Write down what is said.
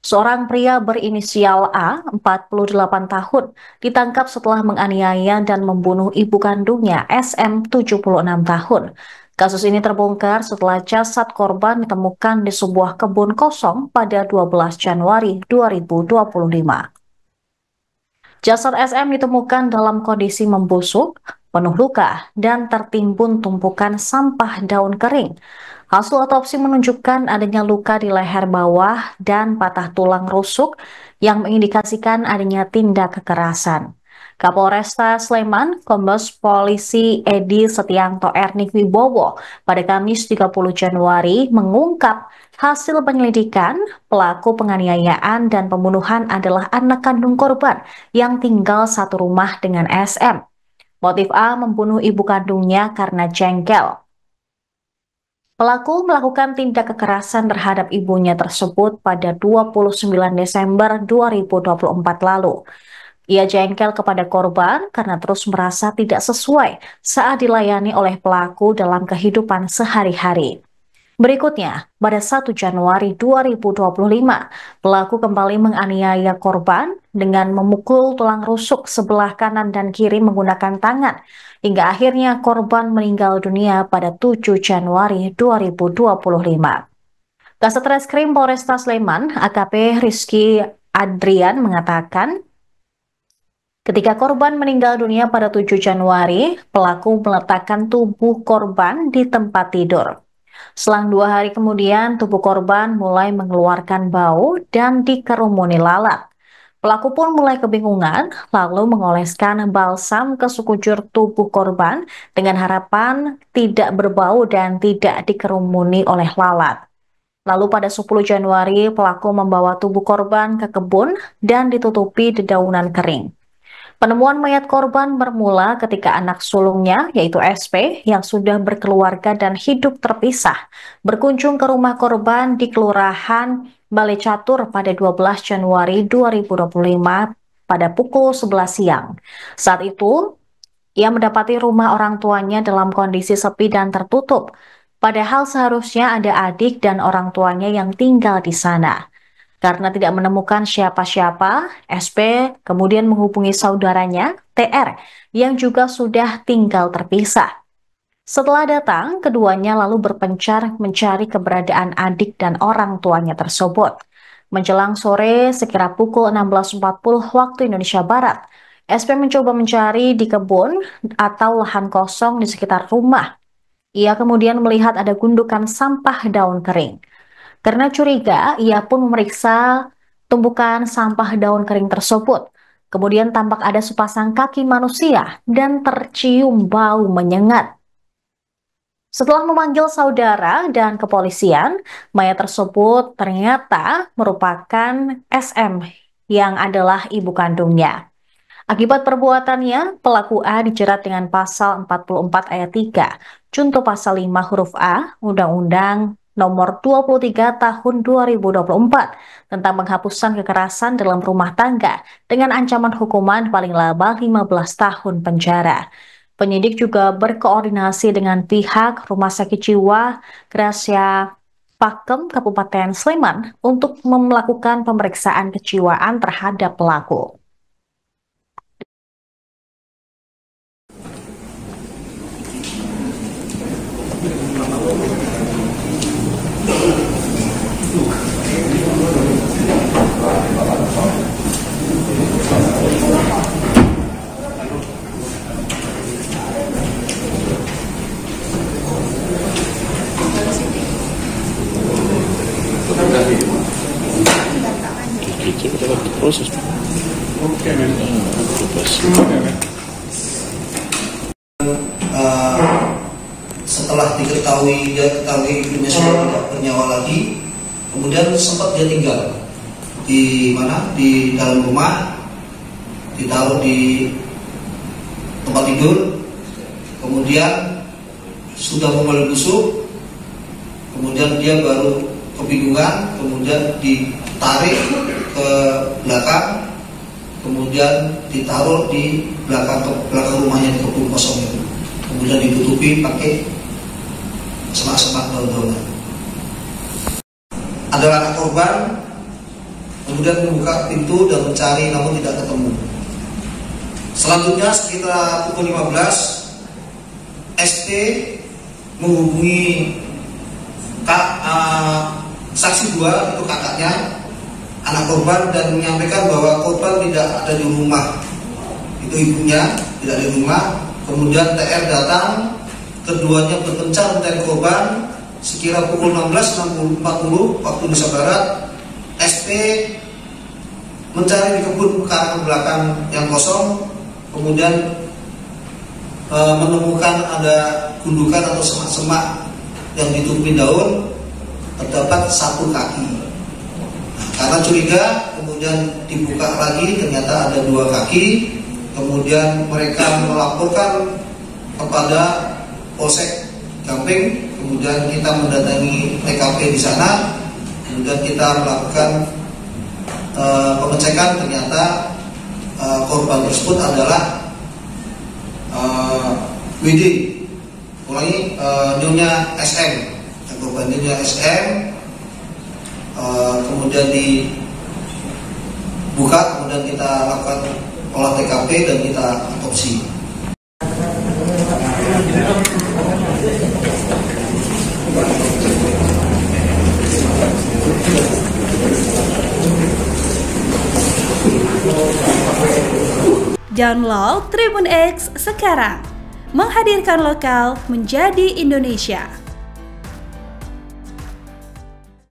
Seorang pria berinisial A, 48 tahun, ditangkap setelah menganiaya dan membunuh ibu kandungnya SM, 76 tahun. Kasus ini terbongkar setelah jasad korban ditemukan di sebuah kebun kosong pada 12 Januari 2025. Jasad SM ditemukan dalam kondisi membusuk, penuh luka, dan tertimbun tumpukan sampah daun kering. Hasil otopsi menunjukkan adanya luka di leher bawah dan patah tulang rusuk yang mengindikasikan adanya tindak kekerasan. Kapolresta Sleman, Kombes Polisi Edi Setianto Ernik Wibowo pada Kamis 30 Januari mengungkap hasil penyelidikan pelaku penganiayaan dan pembunuhan adalah anak kandung korban yang tinggal satu rumah dengan SM. Motif A membunuh ibu kandungnya karena jengkel. Pelaku melakukan tindak kekerasan terhadap ibunya tersebut pada 29 Desember 2024 lalu. Ia jengkel kepada korban karena terus merasa tidak sesuai saat dilayani oleh pelaku dalam kehidupan sehari-hari. Berikutnya, pada 1 Januari 2025, pelaku kembali menganiaya korban dengan memukul tulang rusuk sebelah kanan dan kiri menggunakan tangan, hingga akhirnya korban meninggal dunia pada 7 Januari 2025. Kasat Reskrim Polresta Sleman, AKP Rizky Adrian mengatakan, ketika korban meninggal dunia pada 7 Januari, pelaku meletakkan tubuh korban di tempat tidur. Selang 2 hari kemudian, tubuh korban mulai mengeluarkan bau dan dikerumuni lalat. Pelaku pun mulai kebingungan, lalu mengoleskan balsam ke sekujur tubuh korban dengan harapan tidak berbau dan tidak dikerumuni oleh lalat. Lalu pada 10 Januari, pelaku membawa tubuh korban ke kebun dan ditutupi dedaunan kering. Penemuan mayat korban bermula ketika anak sulungnya, yaitu SP, yang sudah berkeluarga dan hidup terpisah, berkunjung ke rumah korban di Kelurahan Balai Catur pada 12 Januari 2025 pada pukul 11 siang. Saat itu, ia mendapati rumah orang tuanya dalam kondisi sepi dan tertutup, padahal seharusnya ada adik dan orang tuanya yang tinggal di sana. Karena tidak menemukan siapa-siapa, SP kemudian menghubungi saudaranya, TR, yang juga sudah tinggal terpisah. Setelah datang, keduanya lalu berpencar mencari keberadaan adik dan orang tuanya tersebut. Menjelang sore, sekira pukul 16.40 waktu Indonesia Barat, SP mencoba mencari di kebun atau lahan kosong di sekitar rumah. Ia kemudian melihat ada gundukan sampah daun kering. Karena curiga, ia pun memeriksa tumpukan sampah daun kering tersebut. Kemudian tampak ada sepasang kaki manusia dan tercium bau menyengat. Setelah memanggil saudara dan kepolisian, mayat tersebut ternyata merupakan SM yang adalah ibu kandungnya. Akibat perbuatannya, pelaku A dijerat dengan pasal 44 ayat 3, junto pasal 5 huruf A, Undang-Undang Nomor 23 Tahun 2024 tentang penghapusan kekerasan dalam rumah tangga dengan ancaman hukuman paling lama 15 tahun penjara. Penyidik juga berkoordinasi dengan pihak Rumah Sakit Jiwa Gracia Pakem Kabupaten Sleman untuk melakukan pemeriksaan kejiwaan terhadap pelaku. Proses. Setelah diketahui ibunya sudah tidak bernyawa lagi, kemudian sempat dia tinggal di mana, di dalam rumah, ditaruh di tempat tidur, kemudian sudah mulai busuk, kemudian dia baru kebingungan, kemudian ditarik ke belakang, kemudian ditaruh di belakang rumahnya di kebun kosong itu, kemudian ditutupi pakai semak-semak daun-daunan. Adalah anak korban kemudian membuka pintu dan mencari namun tidak ketemu. Selanjutnya sekitar pukul 15, SP menghubungi saksi 2, itu kakaknya, anak korban, dan menyampaikan bahwa korban tidak ada di rumah. Itu ibunya tidak di rumah. Kemudian TR datang, keduanya berpencar mencari korban. Sekira pukul 16.40 waktu Indonesia Barat, SP mencari di kebun karangan belakang yang kosong, kemudian menemukan ada gundukan atau semak-semak yang ditutupi daun, terdapat 1 kaki. Karena curiga, kemudian dibuka lagi, ternyata ada 2 kaki. Kemudian mereka melaporkan kepada Polsek Gamping. Kemudian kita mendatangi TKP di sana. Kemudian kita melakukan pengecekan. Ternyata korban tersebut adalah WD, ulangi, Nyonya SM. Korban Nyonya SM. Kemudian dibuka, kemudian kita lakukan olah TKP dan kita otopsi. Download Tribun X sekarang, menghadirkan lokal menjadi Indonesia.